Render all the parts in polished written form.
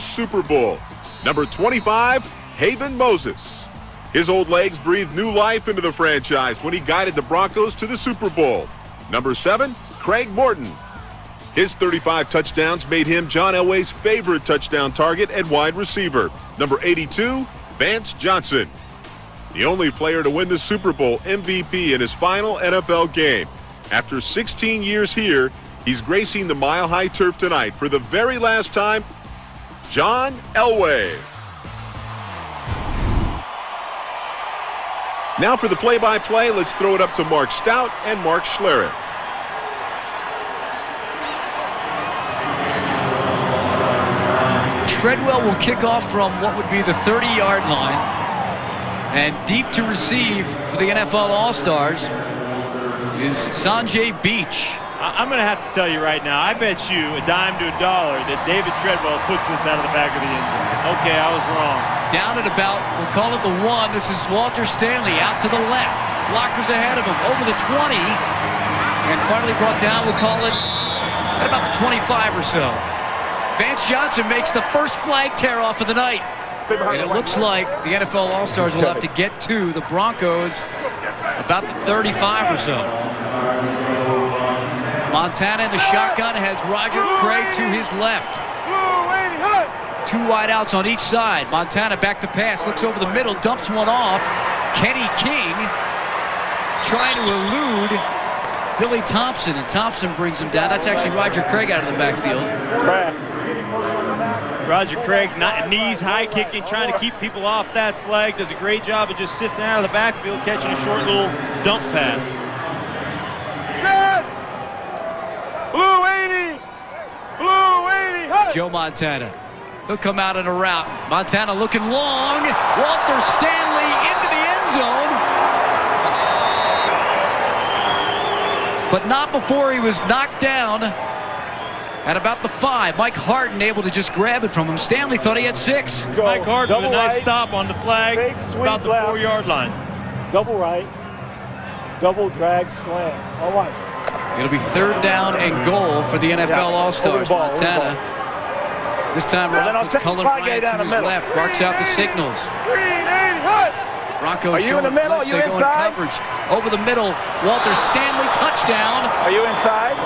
Super Bowl. Number 25, Haven Moses. His old legs breathed new life into the franchise when he guided the Broncos to the Super Bowl. Number 7, Craig Morton. His 35 touchdowns made him John Elway's favorite touchdown target and wide receiver. Number 82, Vance Johnson. The only player to win the Super Bowl MVP in his final NFL game. After 16 years here, he's gracing the Mile High Turf tonight for the very last time. John Elway. Now for the play-by-play, let's throw it up to Mark Stout and Mark Schlereth. Treadwell will kick off from what would be the 30-yard line. And deep to receive for the NFL All-Stars is Sanjay Beach. I'm going to have to tell you right now, I bet you a dime to a dollar that David Treadwell puts this out of the back of the end zone. Okay, I was wrong. Down at about, we'll call it the 1. This is Walter Stanley out to the left. Blockers ahead of him, over the 20. And finally brought down, we'll call it at about the 25 or so. Vance Johnson makes the first flag tear off of the night. And it looks like the NFL All-Stars will have to get to the Broncos about the 35 or so. Montana in the shotgun has Roger Craig to his left. 2 wideouts on each side. Montana back to pass, looks over the middle, dumps one off. Kenny King trying to elude Billy Thompson, and Thompson brings him down. That's actually Roger Craig out of the backfield. Roger Craig, knees high kicking, trying to keep people off that flag. Does a great job of just sifting out of the backfield, catching a short little dump pass. Blue 80! Blue 80! Hey! Joe Montana. He'll come out in a route. Montana looking long. Walter Stanley into the end zone. But not before he was knocked down at about the 5. Mike Harden able to just grab it from him. Stanley thought he had 6. Mike Harden with a nice stop on the flag about the 4-yard line. Double right. Double drag slam. All right. It'll be 3rd down and goal for the NFL All-Stars. Montana. This time around, Cullen Bryant to his left, barks out the signals. Broncos Are you in the middle? Are you inside? Coverage. Over the middle, Walter Stanley, touchdown. Are you inside?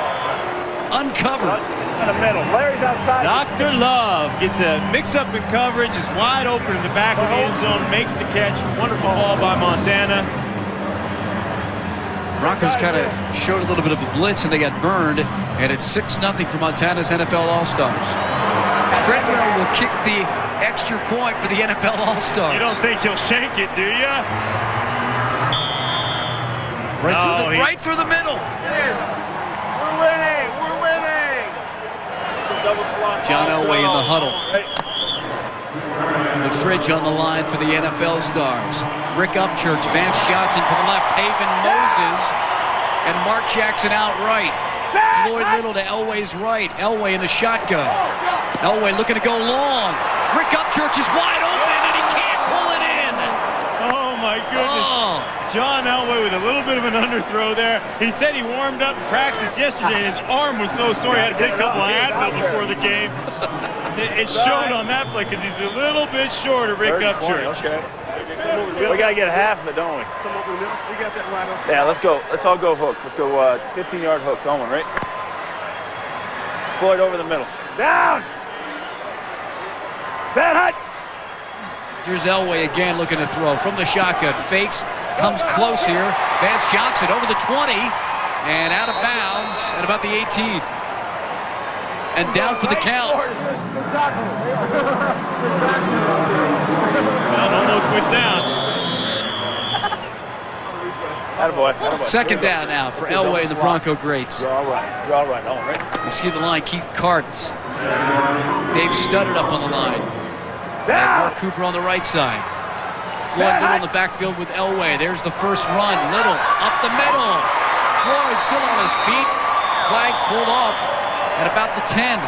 Uncovered. In the middle. Larry's outside. Dr. Love gets a mix-up in coverage, is wide open in the back of the end zone, makes the catch. Wonderful ball by Montana. Broncos kind of showed a little bit of a blitz, and they got burned. And it's 6-0 for Montana's NFL All-Stars. Treadwell will kick the extra point for the NFL All-Stars. You don't think he'll shank it, do you? Right through the middle. We're winning. We're winning. John Elway in the huddle. The fridge on the line for the NFL Stars. Rick Upchurch, Vance Johnson to the left, Haven Moses, and Mark Jackson out right. Floyd Little to Elway's right. Elway in the shotgun. Elway looking to go long. Rick Upchurch is wide open, and he can't pull it in. Oh, my goodness. Oh. John Elway with a little bit of an underthrow there. He said he warmed up in practice yesterday, and his arm was so sore he had to take a couple of Advil before the game. It showed on that play because he's a little bit short of Rick Upchurch. Okay. We got to get half of it, don't we? We got that right up. Yeah, let's go. Let's all go hooks. Let's go 15-yard hooks on one, right? Floyd over the middle. Down! Fan hut! Here's Elway again looking to throw from the shotgun. Fakes, comes close here. Vance Johnson over the 20 and out of bounds at about the 18. And down for the count. Well, almost went down. Attaboy. Attaboy. Second down now for Elway and the Bronco greats. Draw right. Draw right. All right. You see the line, Keith Cartz. Dave Studdard up on the line. And Mark Cooper on the right side. Floyd Little in the backfield with Elway. There's the first run. Little up the middle. Floyd still on his feet. Flag pulled off at about the 10.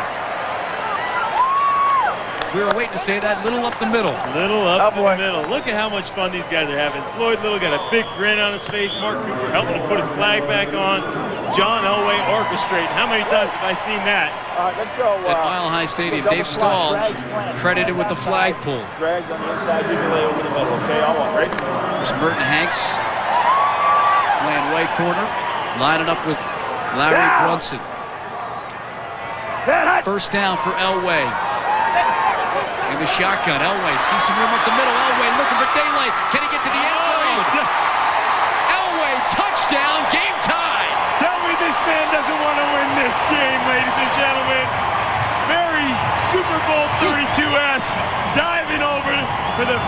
We were waiting to say that. Little up the middle. Little up the middle. Look at how much fun these guys are having. Floyd Little got a big grin on his face. Mark Cooper helping to put his flag back on. John Elway orchestrating. How many times have I seen that? All right, let's go. At Mile High Stadium, Dave Stalls credited with the flag pull. Drags on the inside, you can lay over the middle, okay? On one, right? There's Merton Hanks playing way corner, lining up with Larry Brunson. First down for Elway. In the shotgun, Elway sees some room up the middle. Elway looking for daylight. Can he get to the end zone? Elway, touchdown, game time. Tell me this man doesn't want to win this game, ladies and gentlemen. Very Super Bowl 32-esque, diving over for the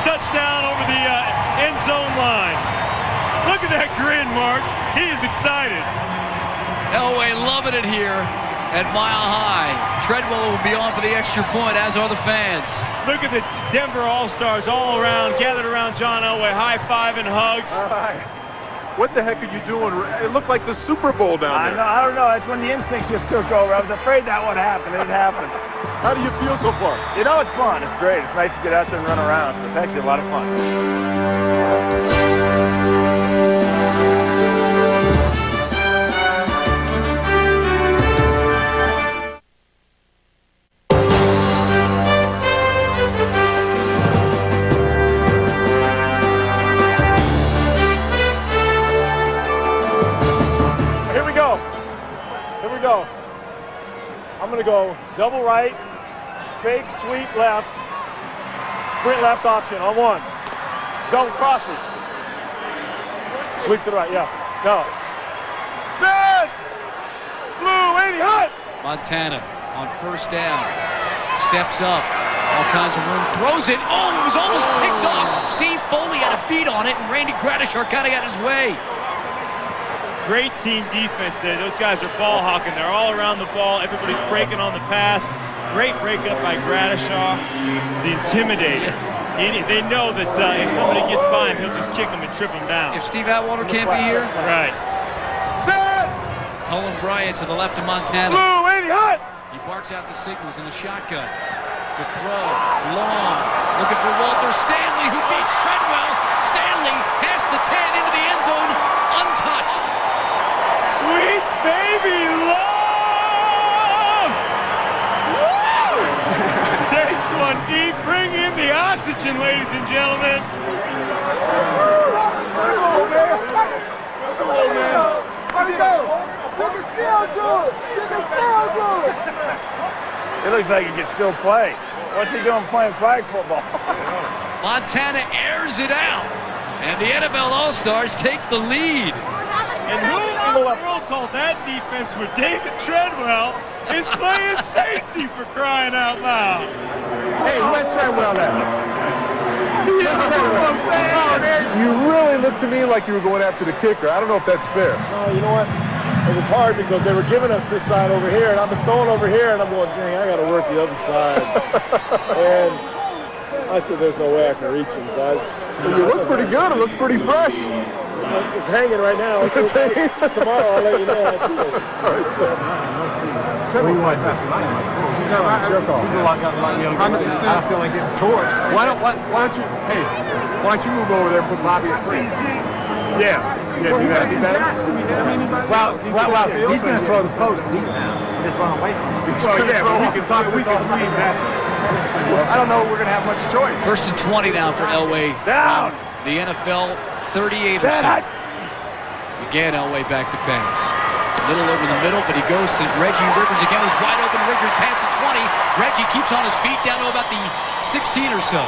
touchdown over the end zone line. Look at that grin, Mark. He is excited. Elway loving it here at Mile High. Treadwell will be on for the extra point, as are the fans. Look at the Denver All-Stars all around, gathered around John Elway, high-fiving, hugs. All right. What the heck are you doing? It looked like the Super Bowl down there. I don't know. That's when the instincts just took over. I was afraid that would happen. It happened. How do you feel so far? You know, it's fun. It's great. It's nice to get out there and run around. So it's actually a lot of fun. I'm going to go double right, fake, sweep left, sprint left option on one. Double crosses. Sweep to the right, yeah. Go. Set! Blue, 80, hot! Montana on first down. Steps up. All kinds of room. Throws it. Oh, it was almost picked off. Steve Foley had a beat on it, and Randy Gradishar kind of got his way. Great team defense there. Those guys are ball hawking. They're all around the ball. Everybody's breaking on the pass. Great breakup by Gradishar. The intimidator. They know that if somebody gets by him, he'll just kick him and trip him down. If Steve Atwater can't be here, right. Set! Cullen Bryant to the left of Montana. Blue, 80, hot! He barks out the signals in the shotgun. To throw, long, looking for Walter Stanley, who beats Treadwell. Stanley past the 10 into the end zone, untouched. Sweet baby love! Woo! Takes one deep, bring in the oxygen, ladies and gentlemen. Come on, man. How'd it go? You can still do it. You can still do it. It looks like he can still play. What's he doing playing flag football? Montana airs it out, and the NFL All-Stars take the lead. And who in the world called that defense where David Treadwell is playing safety, for crying out loud? Hey, where's Treadwell at? You really looked to me like you were going after the kicker. I don't know if that's fair. No, you know what? It was hard because they were giving us this side over here, and I've been throwing over here, and I'm going, dang, I got to work the other side. And I said, there's no way I can reach him. So you look pretty good. It looks pretty fresh. It's hanging right now. It's hanging. Tomorrow I'll let you know how it feels. All right, sure. Trevor's quite fast. He's a lot younger. I feel like getting torched. Why don't you move over there and put Bobby at free? Yeah, do that. Well, he's going to throw the post deep now. Just run away from him. We can squeeze that. I don't know if we're going to have much choice. First and 20 now for Elway. Down. The NFL 38 or so. Again, Elway back to pass. A little over the middle, but he goes to Reggie Rivers again. He's wide open. Rivers past the 20. Reggie keeps on his feet down to about the 16 or so.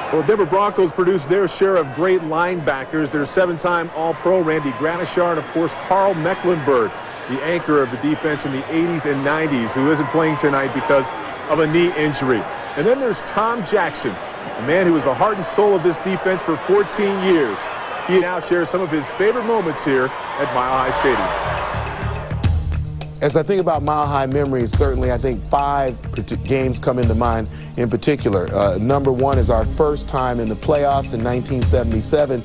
Well, Denver Broncos produced their share of great linebackers. Their 7-time All-Pro Randy Gradishar, and of course Carl Mecklenburg, the anchor of the defense in the 80s and 90s, who isn't playing tonight because of a knee injury. And then there's Tom Jackson, a man who was the heart and soul of this defense for 14 years. He now shares some of his favorite moments here at Mile High Stadium. As I think about Mile High memories, certainly I think 5 games come into mind in particular. Number one is our first time in the playoffs in 1977.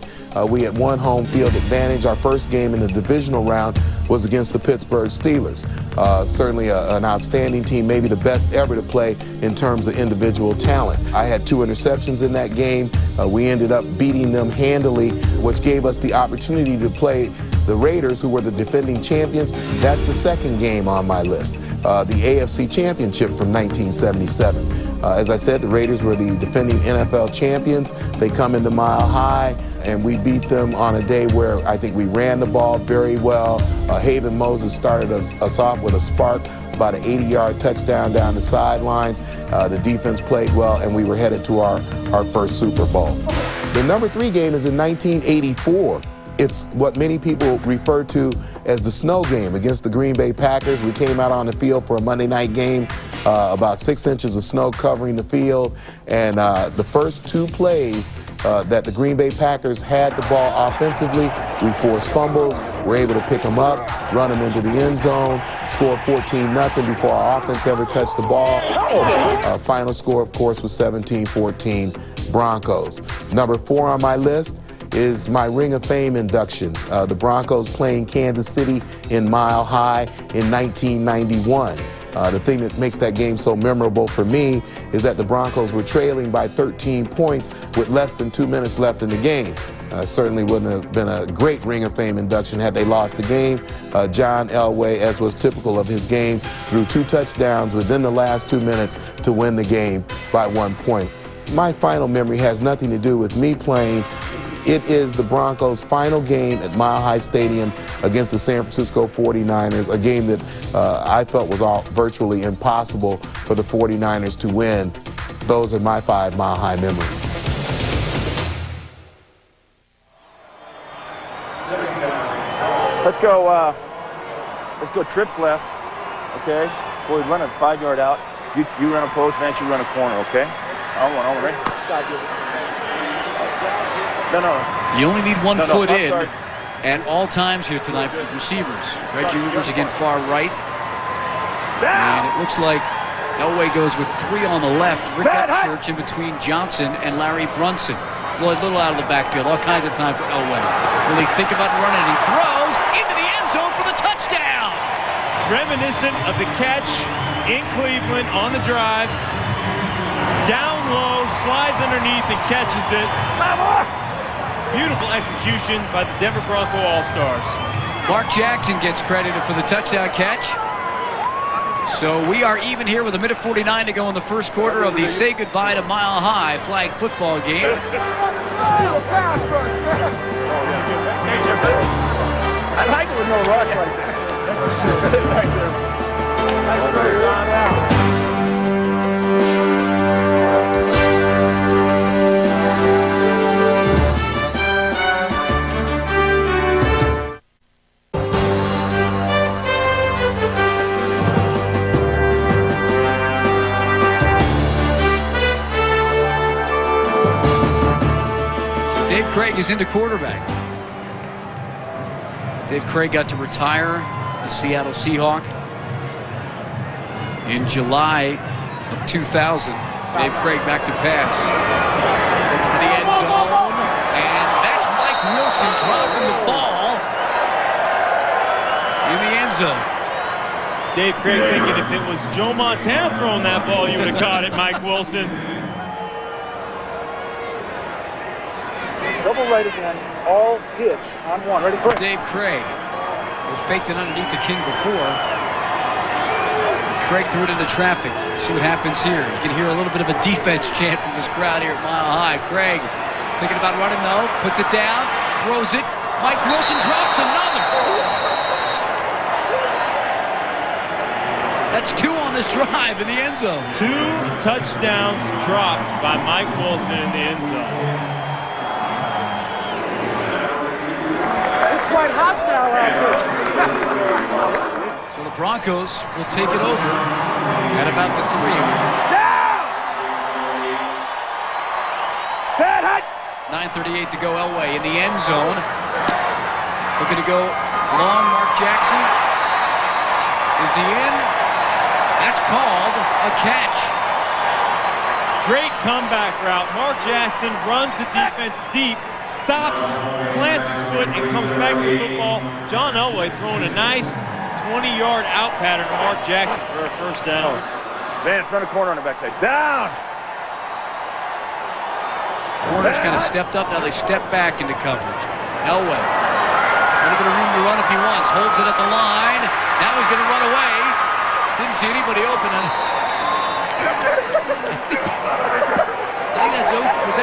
We had one home field advantage. Our first game in the divisional round was against the Pittsburgh Steelers. Certainly an outstanding team, maybe the best ever to play in terms of individual talent. I had 2 interceptions in that game. We ended up beating them handily, which gave us the opportunity to play The Raiders, who were the defending champions, that's the second game on my list. The AFC Championship from 1977. As I said, the Raiders were the defending NFL champions. They come into Mile High, and we beat them on a day where I think we ran the ball very well. Haven Moses started us off with a spark, about an 80-yard touchdown down the sidelines. The defense played well, and we were headed to our first Super Bowl. The number 3 game is in 1984. It's what many people refer to as the snow game against the Green Bay Packers. We came out on the field for a Monday night game, about 6 inches of snow covering the field, and the first 2 plays that the Green Bay Packers had the ball offensively, we forced fumbles, were able to pick them up, run them into the end zone, score 14-0 before our offense ever touched the ball. Final score, of course, was 17-14 Broncos. Number 4 on my list is my Ring of Fame induction. The Broncos playing Kansas City in Mile High in 1991. The thing that makes that game so memorable for me is that the Broncos were trailing by 13 points with less than 2 minutes left in the game. Certainly wouldn't have been a great Ring of Fame induction had they lost the game. John Elway, as was typical of his game, threw 2 touchdowns within the last 2 minutes to win the game by 1 point. My final memory has nothing to do with me playing. It is the Broncos' final game at Mile High Stadium against the San Francisco 49ers, a game that I felt was virtually impossible for the 49ers to win. Those are my 5 Mile High memories. Let's go trips left, okay? Before we run a 5-yard out, you run a post, Vance, you run a corner, okay? On one, ready? No. You only need one foot in at all times here tonight for the receivers. Reggie Rivers again far right. And it looks like Elway goes with 3 on the left. Rick Upchurch in between Johnson and Larry Brunson. Floyd Little out of the backfield. All kinds of time for Elway. Will he think about running? He throws into the end zone for the touchdown. Reminiscent of the catch in Cleveland on the drive. Down low, slides underneath and catches it. Beautiful execution by the Denver Bronco All-Stars. Mark Jackson gets credited for the touchdown catch. So we are even here with 1:49 to go in the first quarter of the Say Goodbye to Mile High flag football game. I like it with no rush like that. Right there. Dave Craig is into quarterback. Dave Craig got to retire the Seattle Seahawk in July of 2000. Dave Craig back to pass. Looking to the end zone. And that's Mike Wilson dropping the ball in the end zone. Dave Craig thinking if it was Joe Montana throwing that ball, you would have caught it, Mike Wilson. Double right again, all hitch on one. Ready, quick. Dave Craig, who faked it underneath the King before. Craig threw it into traffic. See what happens here. You can hear a little bit of a defense chant from this crowd here at Mile High. Craig thinking about running though, puts it down, throws it. Mike Wilson drops another. That's 2 on this drive in the end zone. 2 touchdowns dropped by Mike Wilson in the end zone. Quite hostile out there. So the Broncos will take it over at about the 3. Set, hut. 9:38 to go. Elway in the end zone. Looking to go long. Mark Jackson. Is he in? That's called a catch. Great comeback route. Mark Jackson runs the defense deep. Stops, plants his foot, and comes back to the football. John Elway throwing a nice 20-yard out pattern to Mark Jackson for a first down. Vance, run a corner on the backside. Down! Hornets kind of stepped up. Now they step back into coverage. Elway. a bit of room to run if he wants. Holds it at the line. Now he's going to run away. Didn't see anybody open it. I think that's was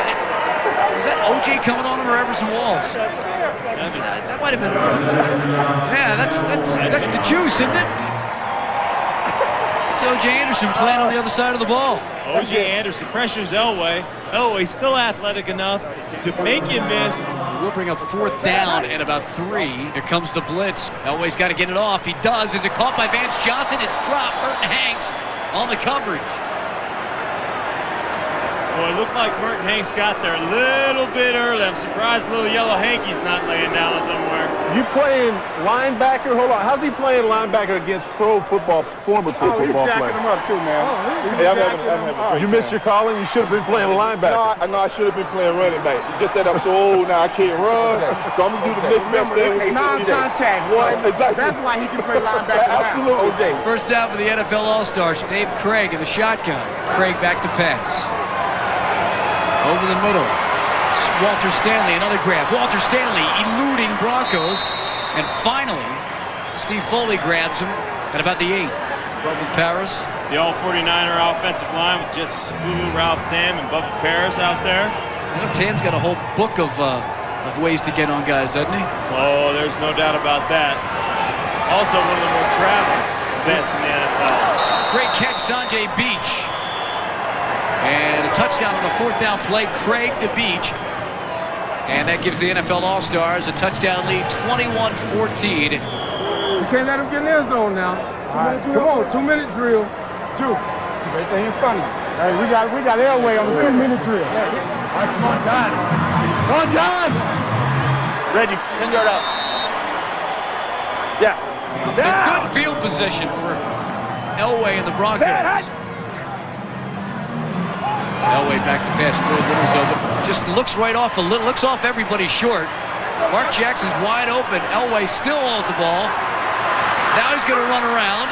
that OJ coming on him or Everson Walls? That might have been. Yeah, that's the juice, isn't it? It's OJ Anderson playing on the other side of the ball. OJ Anderson pressures Elway. Elway still athletic enough to make him miss. We'll bring up 4th down and about 3. Here comes the blitz. Elway's got to get it off. He does. Is it caught by Vance Johnson? It's dropped. Morton Hanks on the coverage. Boy, it looked like Morton Hanks got there a little bit early. I'm surprised little yellow Hankey's not laying down somewhere. You playing linebacker? Hold on. How's he playing linebacker against former pro football players? He's jacking him up too, man. Hey, I'm having a great You missed your calling? You should have been playing linebacker. No, I should have been playing running back. It's just that I'm so old now I can't run. So I'm going to do the next best thing. Non-contact. Exactly. That's why he can play linebacker. Absolutely. OJ. First down for the NFL All-Stars. Dave Craig in the shotgun. Craig back to pass. Over the middle. Walter Stanley, another grab. Walter Stanley eluding Broncos. And finally, Steve Foley grabs him at about the 8. Bubba Paris. The all-49er offensive line with Jesse Sabulu, Ralph Tam, and Bubba Paris out there. You know, Tam's got a whole book of ways to get on guys, hasn't he? Oh, there's no doubt about that. Also one of the more traveled vets in the NFL. Great catch, Sanjay Beach. And a touchdown on the 4th down play, Craig to Beach. And that gives the NFL All-Stars a touchdown lead, 21-14. You can't let him get in the end zone now. Come on, 2-minute drill. Right there in front of you. Hey, we got Elway on the 2-minute drill. All right, come on, John. Come on, John. Reggie, 10-yard out. Yeah. It's a good field position for Elway and the Broncos. Elway back to pass forward, Little's open. Just looks right off looks off everybody short. Mark Jackson's wide open. Elway still on the ball. Now he's going to run around.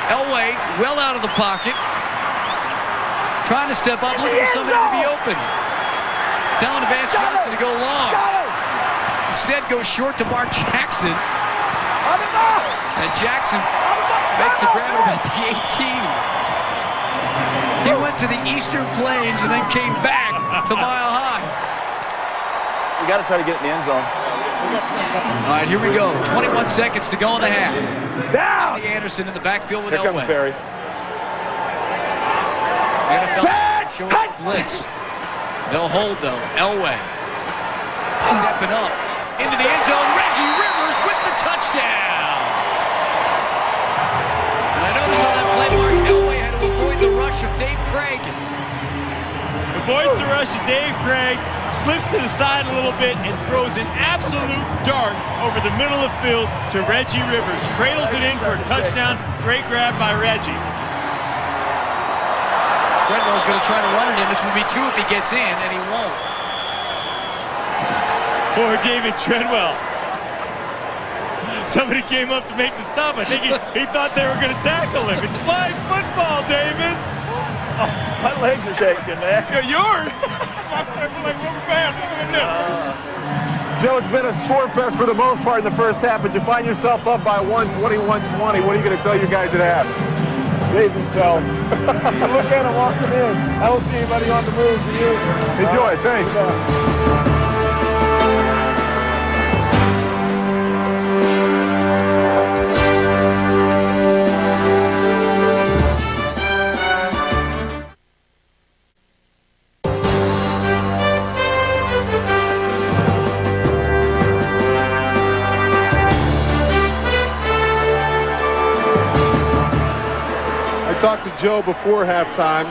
Elway well out of the pocket. Trying to step up, looking for somebody to be open. Telling Vance Johnson to go long. Instead goes short to Mark Jackson. And Jackson makes the grab at about the 18. He went to the Eastern Plains and then came back to Mile High. We got to try to get in the end zone. All right, here we go. 21 seconds to go in the half. Down! Anderson in the backfield with Here Elway. comes Barry. NFL showing blitz. They'll hold, though. Elway stepping up into the end zone. Reggie Rivers with the touchdown. And I noticed on that play mark, Elway had to avoid the rush of Dave Craig. Avoids the rush of Dave Craig, slips to the side a little bit, and throws an absolute dart over the middle of the field to Reggie Rivers. Cradles it in for a touchdown. Great grab by Reggie. Treadwell's going to try to run it in. This will be 2 if he gets in, and he won't. Poor David Treadwell. Somebody came up to make the stop. I think he thought they were going to tackle him. It's flag football, David. Oh, my legs are shaking, man. Yours. Joe, it's been a score fest for the most part in the first half, but you find yourself up by 21-20. What are you going to tell your guys at half? Save themselves. You look at him walking in. I don't see anybody on the move. Do you? Enjoy. Thanks. Talked to Joe before halftime.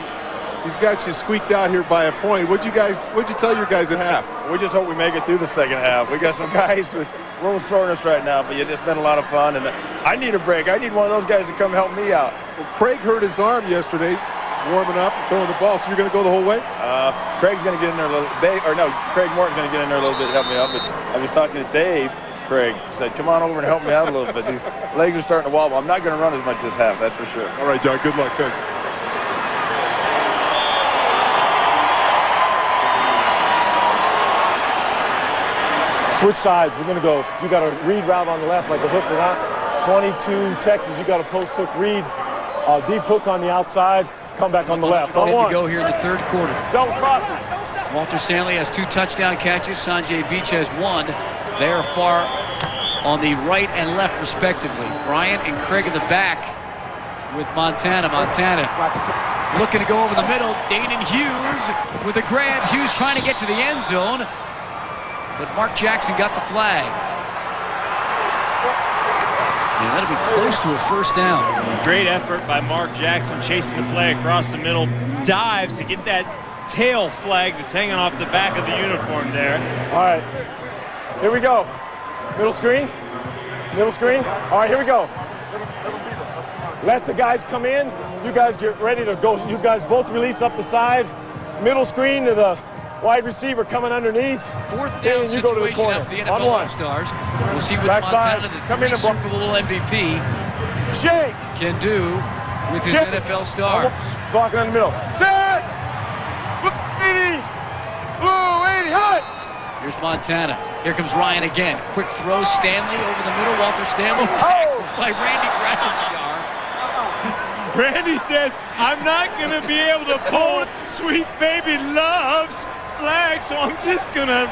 He's got you squeaked out here by a point. What'd you tell your guys at half? We just hope we make it through the second half. We got some guys with a little soreness right now, but it's been a lot of fun, and I need a break. I need one of those guys to come help me out. Well, Craig hurt his arm yesterday, warming up and throwing the ball, so you're going to go the whole way? Craig's going to get in there a little bit. Craig Morton's going to get in there a little bit to help me out, but I was talking to Dave. Craig said, come on over and help me out a little bit. These legs are starting to wobble. I'm not going to run as much this half, that's for sure. All right, John, good luck. Thanks. Switch sides. We're going to go. You got a read route on the left, like a hook or not. 22 Texas. You got a post hook read. Deep hook on the outside. Come back on the left. On one. To go here in the third quarter. Don't cross it. Walter Stanley has 2 touchdown catches. Sanjay Beach has 1. They are far on the right and left, respectively. Bryant and Craig in the back with Montana. Montana looking to go over the middle. Dayton Hughes with a grab. Hughes trying to get to the end zone, but Mark Jackson got the flag. Yeah, that'll be close to a first down. Great effort by Mark Jackson, chasing the flag across the middle. Dives to get that tail flag that's hanging off the back of the uniform there. All right, here we go. Middle screen. Middle screen. All right, here we go. Let the guys come in. You guys get ready to go. You guys both release up the side. Middle screen to the wide receiver coming underneath. Fourth down you go to the situation corner. Now for the NFL All-Stars. We'll see what Backside. Montana, the Come in Super Bowl MVP, shake, can do with his NFL stars. Blocking in the middle. Set! Blue 80! Blue 80, hot! Here's Montana. Here comes Ryan again. Quick throw. Stanley over the middle. Walter Stanley tackled by Randy Gradishar. Randy says, I'm not going to be able to pull Sweet Baby Love's flag, so I'm just going to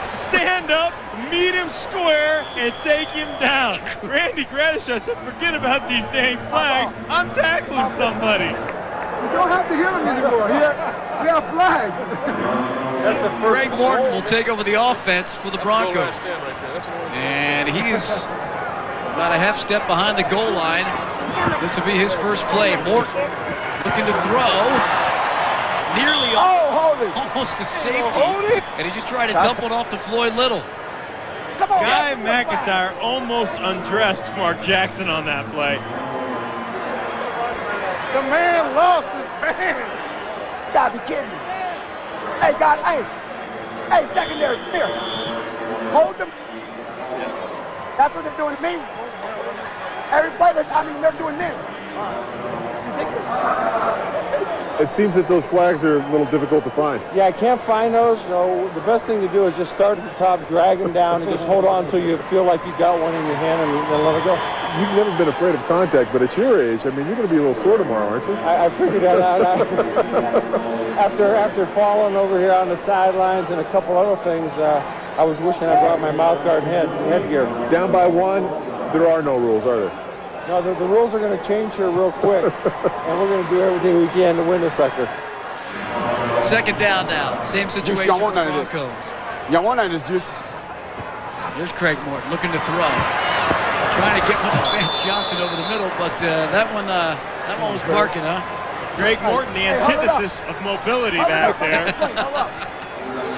stand up, meet him square, and take him down. Randy Gradishar said, forget about these dang flags. I'm tackling somebody. You don't have to hit him anymore. We have flags. That's the first. Greg Morton will take over the offense for the Broncos. And he's about a half step behind the goal line. This will be his first play. Morton looking to throw. Nearly almost to safety. And he just tried to dump one off to Floyd Little. Guy McIntyre almost undressed Mark Jackson on that play. The man lost his pants. You gotta be kidding me. Hey, God, hey, secondary, come here. Hold them. That's what they're doing to me. Every play, they're doing this. It seems that those flags are a little difficult to find. Yeah, I can't find those, so the best thing to do is just start at the top, drag them down, and just hold on until you feel like you got one in your hand and then let it go. You've never been afraid of contact, but at your age, I mean, you're going to be a little sore tomorrow, aren't you? I figured that out after falling over here on the sidelines and a couple other things. I was wishing I brought my mouth guard and headgear. Down by 1, there are no rules, are there? No, the rules are going to change here real quick, and we're going to do everything we can to win this sucker. Second down now. Same situation for the Broncos. Y'all want none of this, juice? There's Craig Morton looking to throw. Trying to get one to Vance Johnson over the middle, but that one was barking, huh? Greg Morton, the antithesis of mobility back there.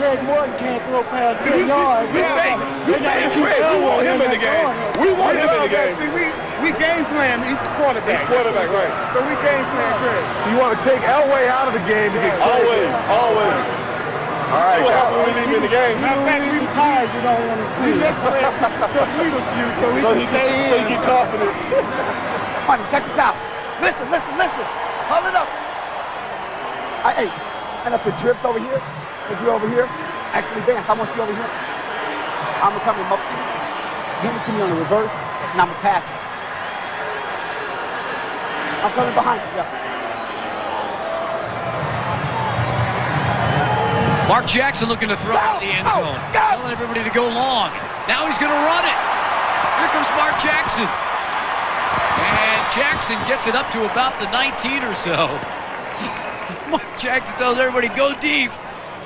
Craig Morton can't throw past 10 yards. We want him in the game. We want him in the game. See, we game plan each quarterback. Right. So we game plan Craig. So you want to take Elway out of the game to get Craig. Always. All right. What happens when we leave him in the game? Matter of fact, we retired. You don't want to see. We make Craig complete a few so he can stay in. So he get confidence. Honey, check this out. Listen. Hold it up. Hey, and up with trips over here. If you over here, actually, Vance, I want you over here. I'm going to come in up to you. Hand it to me on the reverse, and I'm going to pass it. I'm coming behind you, yeah. Mark Jackson looking to throw out the end zone. Telling everybody to go long. Now he's going to run it. Here comes Mark Jackson. And Jackson gets it up to about the 19 or so. Mark Jackson tells everybody, go deep.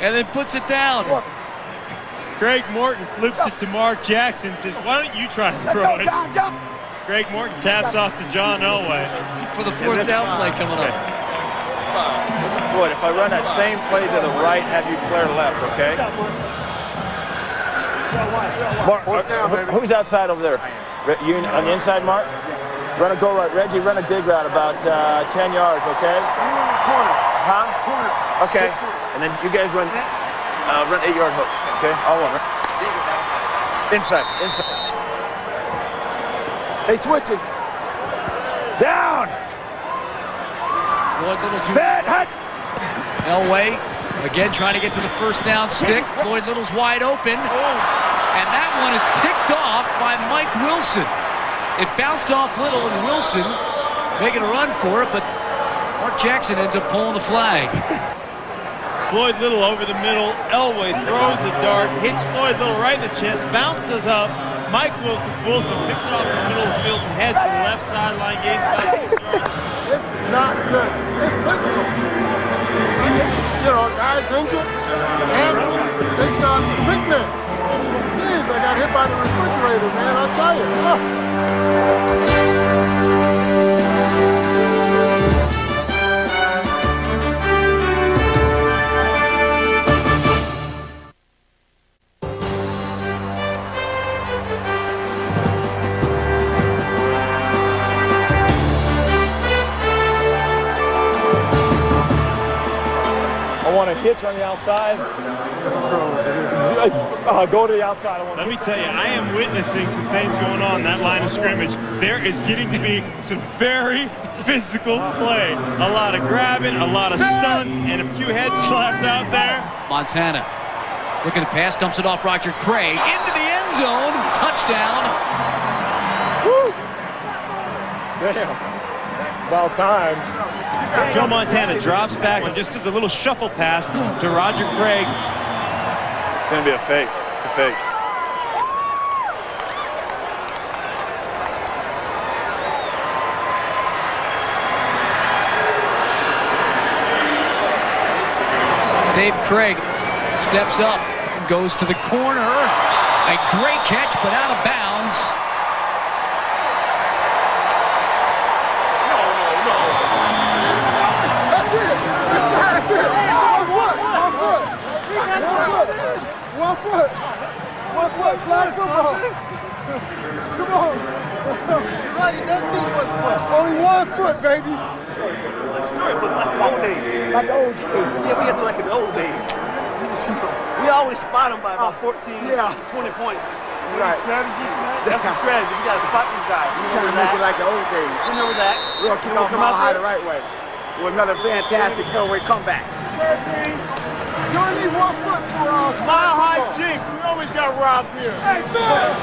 And then puts it down. Greg Morton flips it to Mark Jackson, says, why don't you try to throw it? Greg Morton taps off to John Elway. For the fourth down play coming up. Floyd, if I run that same play to the right, have you flare left, okay? Mark, who's outside over there? You on the inside, Mark? Run a go right. Reggie, run a dig route about 10 yards, okay? Corner. Huh? Corner. Okay. And then you guys run 8-yard hooks, okay? All one, right? Inside. They switching. Down! Floyd Little to Set, hut! Elway again trying to get to the first down stick. Floyd Little's wide open. And that one is picked off by Mike Wilson. It bounced off Little, and Wilson making a run for it, but Mark Jackson ends up pulling the flag. Floyd Little over the middle. Elway throws a dart, hits Floyd Little right in the chest, bounces up. Mike Wilson picks it off in the middle of the field and heads to the left sideline, gains about 6 yards. This is not just, it's physical. You know, guys injured, hamstring, it's not picnic. Jeez, I got hit by the refrigerator, man, I'll tell you. I want to hitch on the outside. Go to the outside. Let me tell you, I am witnessing some things going on in that line of scrimmage. There is getting to be some very physical play. A lot of grabbing, a lot of stunts, and a few head slaps out there. Montana looking to pass, dumps it off Roger Craig into the end zone. Touchdown. Woo! Damn. About time. Joe Montana drops back and just does a little shuffle pass to Roger Craig. It's going to be a fake. It's a fake. Dave Craig steps up and goes to the corner. A great catch, but out of bounds. One foot, flag football. Come on. Right, it does need 1 foot. Only 1 foot, baby. Let's start, but like the old days. Like the old days. Yeah, we had to do like in the old days. We always spot them by about 14, 20 points. Right. That's the strategy. We got to spot these guys. We're trying to make it like the old days. We're going to relax. We're going to kick off Mile High the right way with another fantastic Elway comeback. You only need 1 foot for Mile High jinx. We always got robbed here. Hey, man!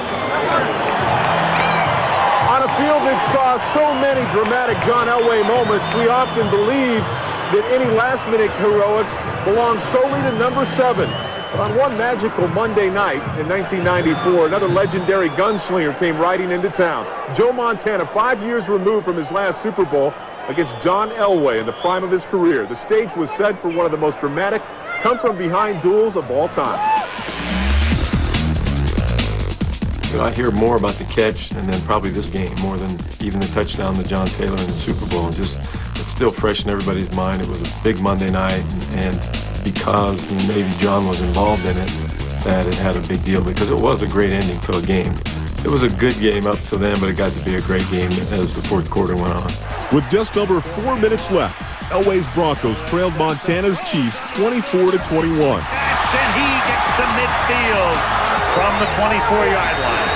On a field that saw so many dramatic John Elway moments, we often believe that any last-minute heroics belong solely to number 7. But on one magical Monday night in 1994, another legendary gunslinger came riding into town. Joe Montana, 5 years removed from his last Super Bowl, against John Elway in the prime of his career. The stage was set for one of the most dramatic come-from-behind duels of all time. You know, I hear more about the catch and then probably this game more than even the touchdown to John Taylor in the Super Bowl. Just, it's still fresh in everybody's mind. It was a big Monday night, and because maybe John was involved in it, that it had a big deal because it was a great ending to a game. It was a good game up to then, but it got to be a great game as the fourth quarter went on. With just over 4 minutes left, Elway's Broncos trailed Montana's Chiefs 24-21. And he gets to midfield from the 24-yard line.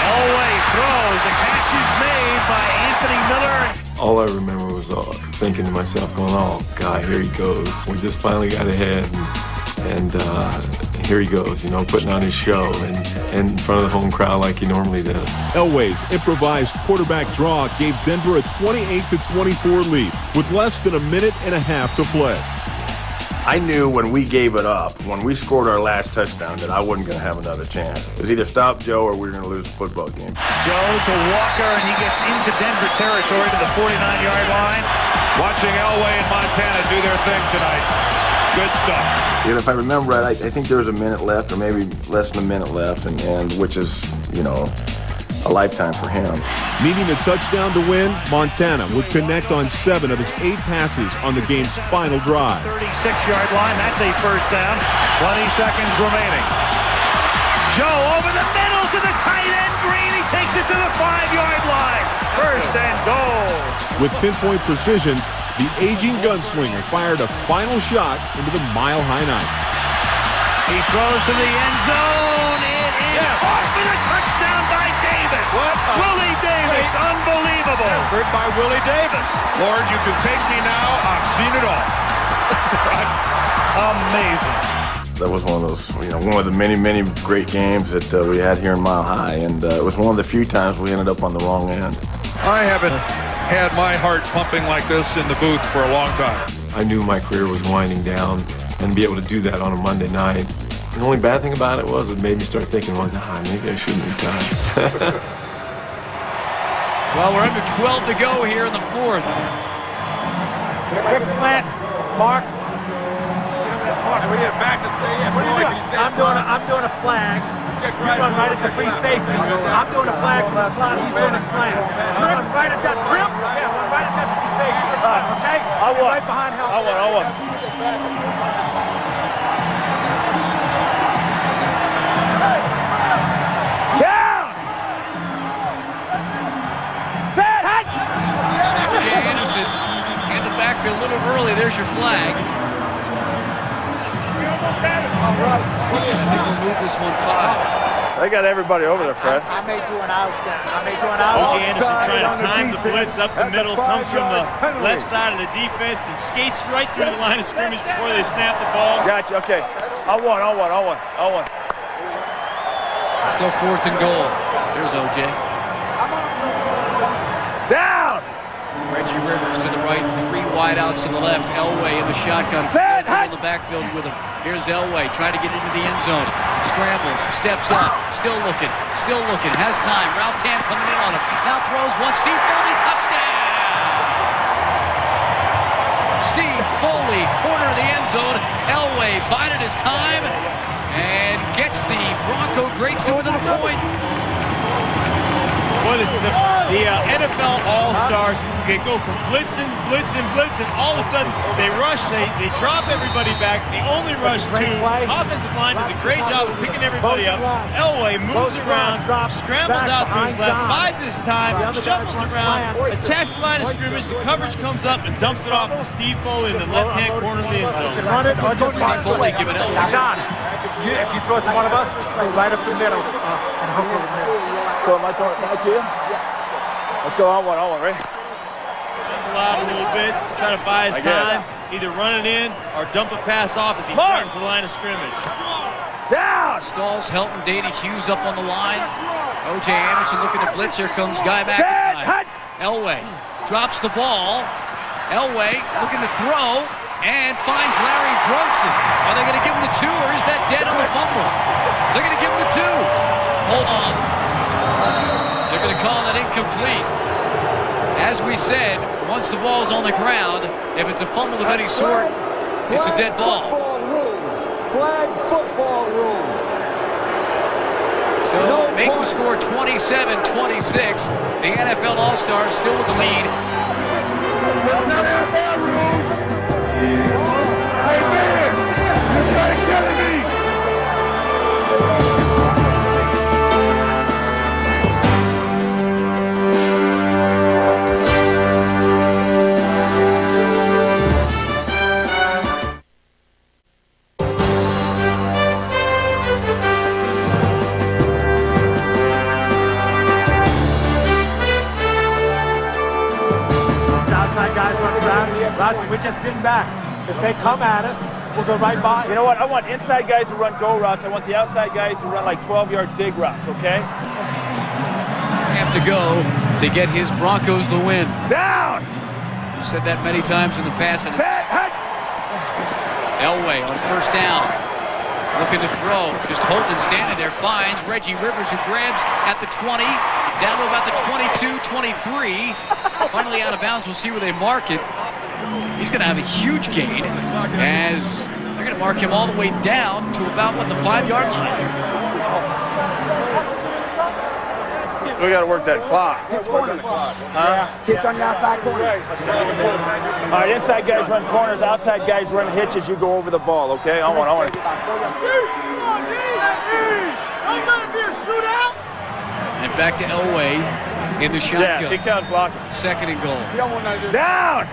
Elway throws. The catch is made by Anthony Miller. All I remember was thinking to myself, going, oh, God, here he goes. We just finally got ahead, and here he goes, you know, putting on his show and in front of the home crowd like he normally does. Elway's improvised quarterback draw gave Denver a 28-24 lead with less than a minute and a half to play. I knew when we gave it up, when we scored our last touchdown, that I wasn't going to have another chance. It was either stop Joe or we were going to lose the football game. Joe to Walker, and he gets into Denver territory to the 49-yard line. Watching Elway and Montana do their thing tonight. Good stuff. And if I remember right, I think there was a minute left, or maybe less than a minute left, and which is, you know, a lifetime for him. Needing a touchdown to win, Montana would connect on 7 of his 8 passes on the game's final drive. 36-yard line, that's a first down. 20 seconds remaining. Joe over the middle to the tight end, Green. He takes it to the 5-yard line. First and goal. With pinpoint precision, the aging gunslinger fired a final shot into the Mile High Nights. He throws to the end zone. It is off with a touchdown by Davis. Willie Davis, unbelievable. Effort by Willie Davis. Lord, you can take me now. I've seen it all. Amazing. That was one of those, one of the many great games that we had here in Mile High, and it was one of the few times we ended up on the wrong end. I haven't had my heart pumping like this in the booth for a long time. I knew my career was winding down, and to be able to do that on a Monday night. The only bad thing about it was it made me start thinking, well, maybe I shouldn't retire. Well, we're under 12 to go here in the fourth. Quick slant, Mark. We need a back to stay in. What are you doing? I'm doing a flag. You're going right at the free safety. I'm doing a flag from the slot. He's doing a slam. Trip, right at that trip. Yeah, right at that free safety. Okay? I won. Right behind help. I won. Down! Fed, hut! O.J. Anderson in the backfield a little early. There's your flag. I think we'll move this one 5. They got everybody over there, Fred. I may do an out. O.J. Anderson trying to time the blitz up the middle, comes from the left side of the defense and skates right through the line of scrimmage before they snap the ball. Gotcha, okay. I won. Still 4th and goal. There's O.J. Down! Reggie Rivers to the right, 3 wideouts to the left. Elway in the shotgun. Fed in the backfield with him. Here's Elway trying to get into the end zone. Scrambles, steps up, still looking, has time. Ralph Tam coming in on him. Now throws one. Steve Foley, touchdown! Steve Foley, corner of the end zone. Elway bided his time and gets the Bronco greats to within a point. Well, the NFL All-Stars, they go from blitzing, all of a sudden they rush, they drop everybody back, they only rush 2. Offensive line does a great job of picking everybody up. Elway moves around, scrambles out to his left, bides his time, shuffles around, attacks the line of scrimmage, the coverage comes up and dumps it off to Steve Foley in the left-hand corner of the end zone. Steve Foley giving Elway. John, if you throw it to one of us, go right up the middle and hook over the middle. So am I throwing it back to you? Yeah. Let's go on one, right? Out a little bit, trying to buy his time, either run it in or dump a pass off as he turns the line of scrimmage. Down! Stalls, Helton, Dady, Hughes up on the line. O.J. Anderson looking to blitz. Here comes Guy McIntyre. Elway drops the ball. Elway looking to throw and finds Larry Brunson. Are they going to give him the 2 or is that dead on the fumble? They're going to give him the 2. Hold on. They're going to call that incomplete. As we said, once the ball's on the ground, if it's a fumble of any sort, it's a dead ball. Flag football rules. So make the score 27-26. The NFL All-Stars still with the lead. We're just sitting back. If they come at us, we'll go right by. You know what? I want inside guys to run go routes. I want the outside guys to run like 12-yard dig routes, okay? Have to go to get his Broncos the win. Down! I've said that many times in the past. And Elway on 1st down. Looking to throw. Just Holden standing there. Finds Reggie Rivers who grabs at the 20. Down to about the 22, 23. Finally out of bounds. We'll see where they mark it. He's going to have a huge gain as they're going to mark him all the way down to about, the 5-yard line. We got to work that clock. Hitch corners. Hitch on the outside corners. All right, inside guys run corners, outside guys run hitches. You go over the ball, okay? I want. And back to Elway in the shotgun. Yeah, kick down blocking. 2nd and goal. Down!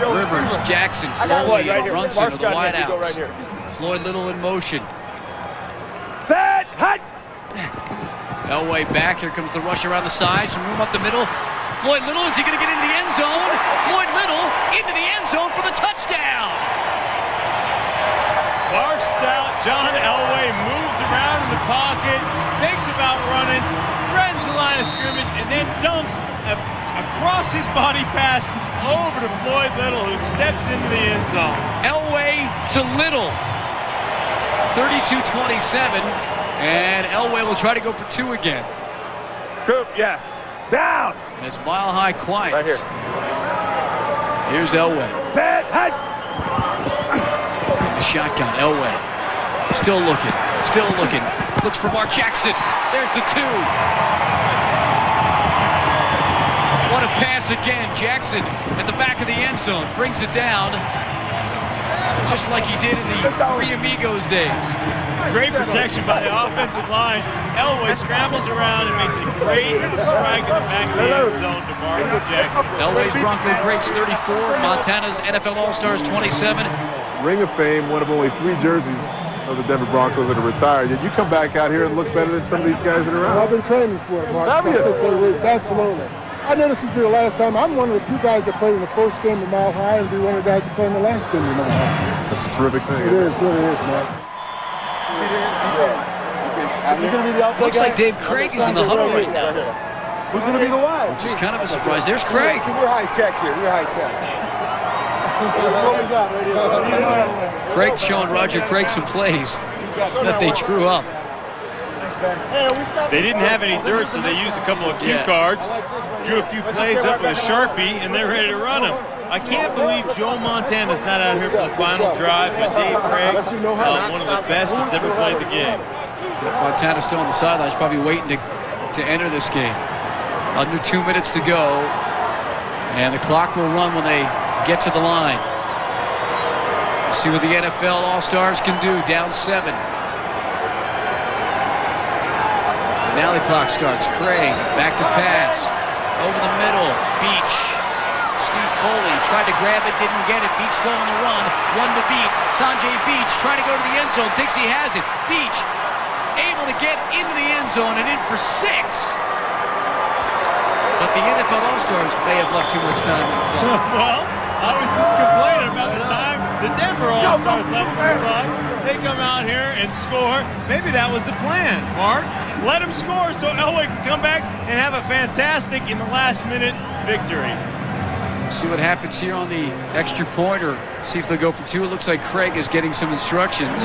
Rivers, Jackson, Foley, right Brunson to the wideouts. Right Floyd Little in motion. Set! Hut! Elway back. Here comes the rush around the side. Some room up the middle. Floyd Little, is he going to get into the end zone? Floyd Little into the end zone for the touchdown. Large step crosses body pass over to Floyd Little, who steps into the end zone. Elway to Little. 32-27, and Elway will try to go for 2 again. Coop, yeah. Down. And it's Mile High quiet. Right here. Here's Elway. Set. Hut. The shotgun, Elway. Still looking. Still looking. Looks for Mark Jackson. There's the 2. What a pass again. Jackson at the back of the end zone. Brings it down. Just like he did in the Three Amigos days. Great protection by the offensive line. Elway scrambles around and makes a great strike in the back of the end zone to Mark Jackson. Elway's Bronco greats 34. Montana's NFL All-Stars 27. Ring of Fame, one of only 3 jerseys of the Denver Broncos that are retired. Yet you come back out here and look better than some of these guys that are around. I've been training for it, Mark. Have you? 6-8 weeks, absolutely. I know this will be the last time. I'm one of the few guys that played in the first game of Mile High and be one of the guys that played in the last game of Mile High. That's a terrific thing. It is, really is, Mark. You're going to be the outside Looks guy? like Dave Craig is in the huddle right now. Who's going to be the wide? Which is kind of a surprise. There's Craig. See, we're high-tech here. We're high-tech. That's what we got right here. Craig showing Roger Craig some plays that they drew up. They didn't have any dirt, so they used a couple of cue cards, drew a few plays up with a Sharpie, and they're ready to run them. I can't believe Joe Montana's not out here for the final drive, but Dave Craig, one of the best that's ever played the game. Montana's still on the sidelines, probably waiting to enter this game. Under 2 minutes to go, and the clock will run when they get to the line. We'll see what the NFL All-Stars can do, down 7. Now the clock starts. Craig back to pass. Over the middle. Beach. Steve Foley tried to grab it, didn't get it. Beach still on the run. 1 to beat. Sanjay Beach trying to go to the end zone. Thinks he has it. Beach able to get into the end zone and in for 6. But the NFL All-Stars may have left too much time on the clock. Well, I was just complaining about the time the Denver All-Stars left the clock. They come out here and score. Maybe that was the plan, Mark. Let him score so Elway can come back and have a fantastic in the last minute victory. See what happens here on the extra point, or see if they go for 2. It looks like Craig is getting some instructions.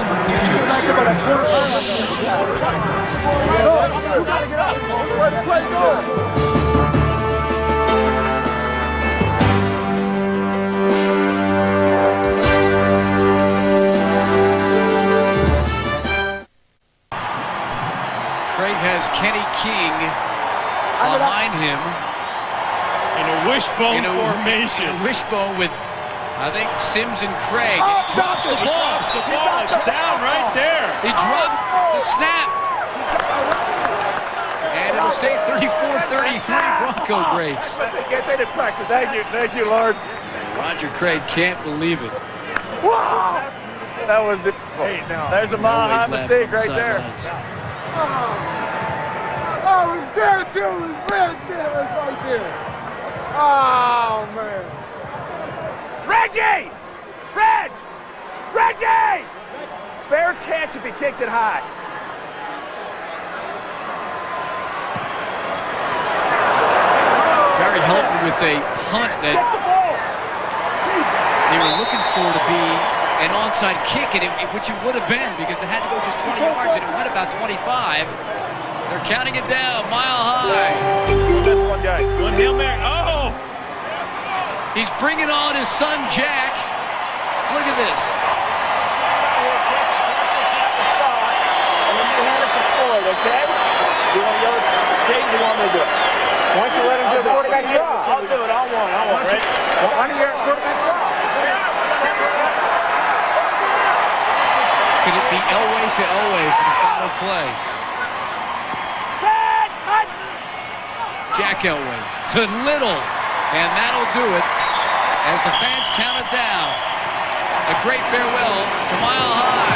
Craig has Kenny King behind him. In a wishbone formation. In a wishbone with, I think, Sims and Craig. Oh, He drops the ball. It's down right there. He dropped the snap. And it'll stay 34-33 Bronco greats. They did practice. Thank you, Lord. Roger Craig can't believe it. Wow. That was the. There's a Mile High mistake right there. Oh, it was there too. It was right there. It was right there. Oh, man. Reggie! Reggie! Fair catch if he kicked it high. Barry Helton with a punt that they were looking for to be an onside kick, and which it would have been because it had to go just 20 yards, and it went about 25. They're counting it down, Mile High. This one guy. One Hail Mary. Oh! He's bringing on his son, Jack. Look at this. Okay? You want to yell at James, you want me to do it? Why don't you let him do the quarterback draw? I'll do it. I want, right? Why don't you get a quarterback draw? Could it be Elway to Elway for the final play? Jack Elway to Little, and that'll do it as the fans count it down. A great farewell to Mile High.